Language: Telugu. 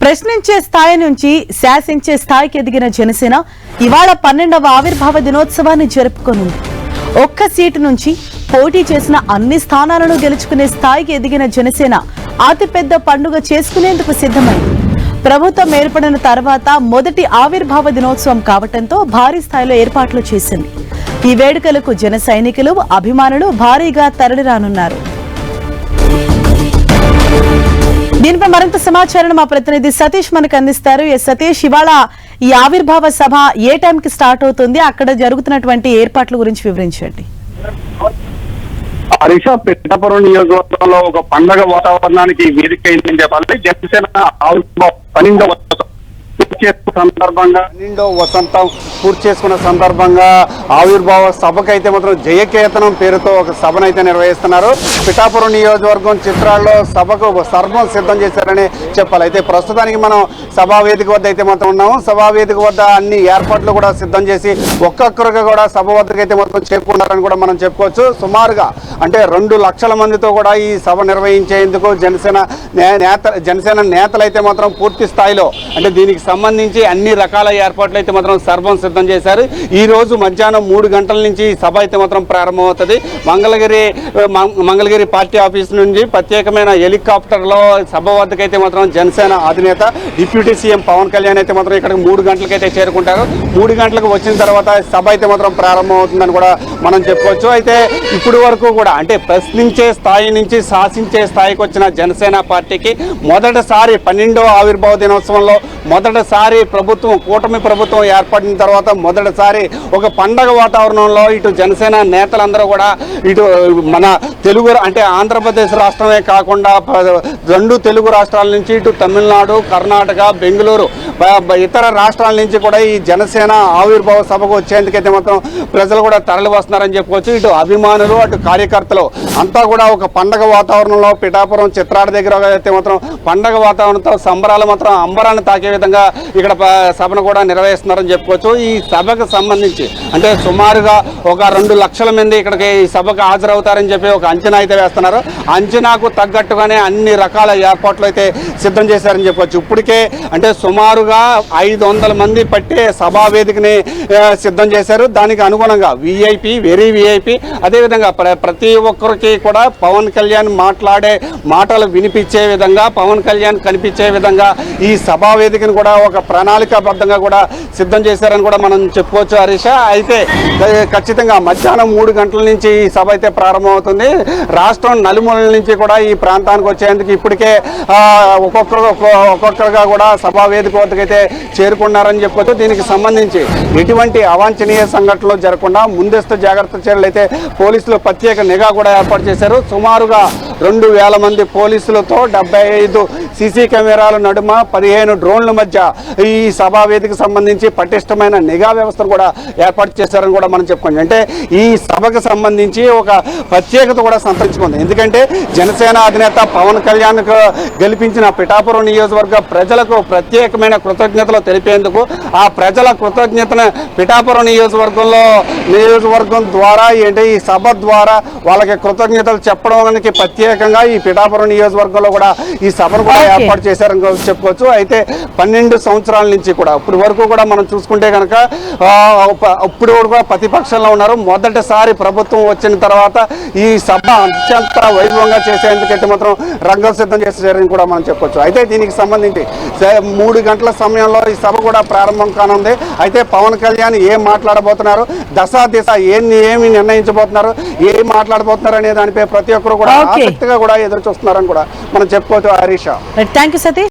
ప్రశ్నించే స్థాయి నుంచి శాసించే స్థాయికి ఎదిగిన జనసేన ఇవాళ 12వ ఆవిర్భావ దినోత్సవాన్ని జరుపుకోనుంది. ఒక్క సీటు నుంచి పోటీ చేసిన అన్ని స్థానాలను గెలుచుకునే స్థాయికి ఎదిగిన జనసేన అతిపెద్ద పండుగ చేసుకునేందుకు సిద్ధమైంది. ప్రభుత్వం ఏర్పడిన తర్వాత మొదటి ఆవిర్భావ దినోత్సవం కావడంతో భారీ స్థాయిలో ఏర్పాట్లు చేసింది. ఈ వేడుకలకు జన సైనికులు, అభిమానులు భారీగా తరలిరానున్నారు. దీనిపై మరింత సమాచారం మా ప్రతినిధి సతీష్ మనకు అందిస్తారు. సతీష్, ఇవాళ ఈ ఆవిర్భావ సభ ఏ టైంకి స్టార్ట్ అవుతుంది, అక్కడ జరుగుతున్నటువంటి ఏర్పాట్ల గురించి వివరించండి. హరీష, పిఠాపురం నియోజకవర్గంలో ఒక పండగ వాతావరణానికి వేదిక అయిందని చెప్పాలి. జనసేన ఆవిర్భావ 12వ వసంతం పూర్తి చేసుకున్న సందర్భంగా ఆవిర్భావ సభకైతే మాత్రం జయకేతనం పేరుతో ఒక సభను అయితే నిర్వహిస్తున్నారు. పిఠాపురం నియోజకవర్గం చిత్రాల్లో సభకు సర్వం సిద్ధం చేశారని చెప్పాలి. అయితే ప్రస్తుతానికి మనం సభా వేదిక వద్ద అయితే మాత్రం ఉన్నాము. సభా వేదిక వద్ద అన్ని ఏర్పాట్లు కూడా సిద్ధం చేసి ఒక్కొక్కరుగా కూడా సభ వద్దకు అయితే మాత్రం చేరుకున్నారని కూడా మనం చెప్పుకోవచ్చు. సుమారుగా అంటే 2 లక్షల మందితో కూడా ఈ సభ నిర్వహించేందుకు జనసేన నేతలు అయితే మాత్రం పూర్తి స్థాయిలో అంటే దీనికి సంబంధించి అన్ని రకాల ఏర్పాట్లు అయితే మాత్రం సర్వం సిద్ధం చేశారు. ఈ రోజు మధ్యాహ్నం 3 గంటల నుంచి సభ అయితే మాత్రం ప్రారంభమవుతుంది. మంగళగిరి పార్టీ ఆఫీస్ నుంచి ప్రత్యేకమైన హెలికాప్టర్లో సభ వద్దకైతే మాత్రం జనసేన అధినేత డిప్యూటీ సీఎం పవన్ కళ్యాణ్ అయితే మాత్రం ఇక్కడికి 3 గంటలకైతే చేరుకుంటారు. 3 గంటలకు వచ్చిన తర్వాత సభ అయితే మాత్రం ప్రారంభమవుతుందని కూడా మనం చెప్పుకోవచ్చు. అయితే ఇప్పుడు వరకు కూడా అంటే ప్రశ్నించే స్థాయి నుంచి శాసించే స్థాయికి వచ్చిన జనసేన పార్టీకి మొదటిసారి 12వ ఆవిర్భావ దినోత్సవంలో మొదటిసారి కూటమి ప్రభుత్వం ఏర్పడిన తర్వాత మొదటిసారి ఒక పండగ వాతావరణంలో ఇటు జనసేన నేతలందరూ కూడా ఇటు మన తెలుగు అంటే ఆంధ్రప్రదేశ్ రాష్ట్రమే కాకుండా 2 తెలుగు రాష్ట్రాల నుంచి ఇటు తమిళనాడు, కర్ణాటక, బెంగళూరు ఇతర రాష్ట్రాల నుంచి కూడా ఈ జనసేన ఆవిర్భావ సభకు వచ్చేందుకైతే మాత్రం ప్రజలు కూడా తరలి వస్తున్నారని చెప్పుకోవచ్చు. ఇటు అభిమానులు, అటు కార్యకర్తలు అంతా కూడా ఒక పండగ వాతావరణంలో పిఠాపురం చిత్రాడ దగ్గర అయితే మాత్రం పండగ వాతావరణంతో సంబరాలు మాత్రం అంబరాన్ని తాకే విధంగా ఇక్కడ సభను కూడా నిర్వహిస్తున్నారని చెప్పుకోవచ్చు. ఈ సభకు సంబంధించి అంటే సుమారుగా ఒక 2 లక్షల మంది ఇక్కడికి ఈ సభకు హాజరవుతారని చెప్పి ఒక అంచనా అయితే వేస్తున్నారు. అంచనాకు తగ్గట్టుగానే అన్ని రకాల ఏర్పాట్లు అయితే సిద్ధం చేశారని చెప్పవచ్చు. ఇప్పటికే అంటే సుమారుగా 500 మంది పట్టే సభా వేదికని సిద్ధం చేశారు. దానికి అనుగుణంగా విఐపి, వెరీ విఐపి, అదేవిధంగా ప్రతి ఒక్కరికి కూడా పవన్ కళ్యాణ్ మాట్లాడే మాటలు వినిపించే విధంగా, పవన్ కళ్యాణ్ కనిపించే విధంగా ఈ సభా వేదికను కూడా ఒక ప్రణాళికాబద్ధంగా కూడా సిద్ధం చేశారని కూడా మనం చెప్పుకోవచ్చు హరీష. అయితే ఖచ్చితంగా మధ్యాహ్నం 3 గంటల నుంచి ఈ సభ అయితే ప్రారంభమవుతుంది. రాష్ట్రం నలుమూలల నుంచి కూడా ఈ ప్రాంతానికి వచ్చేందుకు ఇప్పటికే ఒక్కొక్కరుగా కూడా సభా వేదిక వద్దకైతే చేరుకున్నారని చెప్పుకోవచ్చు. దీనికి సంబంధించి ఎటువంటి అవాంఛనీయ సంఘటనలు జరగకుండా ముందస్తు జాగ్రత్త చర్యలు అయితే పోలీసులు ప్రత్యేక నిఘా కూడా ఏర్పాటు చేశారు. సుమారుగా 2000 మంది పోలీసులతో 75 సీసీ కెమెరాల నడుమ 15 డ్రోన్ల మధ్య ఈ సభా వేదికకు సంబంధించి పటిష్టమైన నిఘా వ్యవస్థను కూడా ఏర్పాటు చేశారని కూడా మనం చెప్పుకోండి. అంటే ఈ సభకు సంబంధించి ఒక ప్రత్యేకత కూడా సంతరించుకుంది. ఎందుకంటే జనసేన అధినేత పవన్ కళ్యాణ్ గెలిపించిన పిఠాపురం నియోజకవర్గ ప్రజలకు ప్రత్యేకమైన కృతజ్ఞతలు తెలిపేందుకు ఆ ప్రజల కృతజ్ఞతను పిఠాపురం నియోజకవర్గం ద్వారా ఏంటి ఈ సభ ద్వారా వాళ్ళకి కృతజ్ఞతలు చెప్పడానికి ప్రత్యేకంగా ఈ పిఠాపురం నియోజకవర్గంలో కూడా ఈ సభను కూడా ఏర్పాటు చేశారని చెప్పుకోవచ్చు. అయితే 12 సంవత్సరాల నుంచి కూడా ఇప్పటి వరకు కూడా మనం చూసుకుంటే కనుక ఇప్పుడు కూడా ప్రతిపక్షంలో ఉన్నారు. మొదటిసారి ప్రభుత్వం వచ్చిన తర్వాత ఈ సభ అత్యంత వైభవంగా చేసేందుకైతే మాత్రం రంగం సిద్ధం చేసేసారని కూడా మనం చెప్పొచ్చు. అయితే దీనికి సంబంధించి 3 గంటల సమయంలో ఈ సభ కూడా ప్రారంభం కానుంది. అయితే పవన్ కళ్యాణ్ ఏం మాట్లాడబోతున్నారు, దిశ ఏమి నిర్ణయించబోతున్నారు, ఏం మాట్లాడబోతున్నారు అనే దానిపై ప్రతి ఒక్కరు కూడా ఆసక్తిగా కూడా ఎదురు చూస్తున్నారని కూడా మనం చెప్పుకోవచ్చు హరీష. Thank you Satish.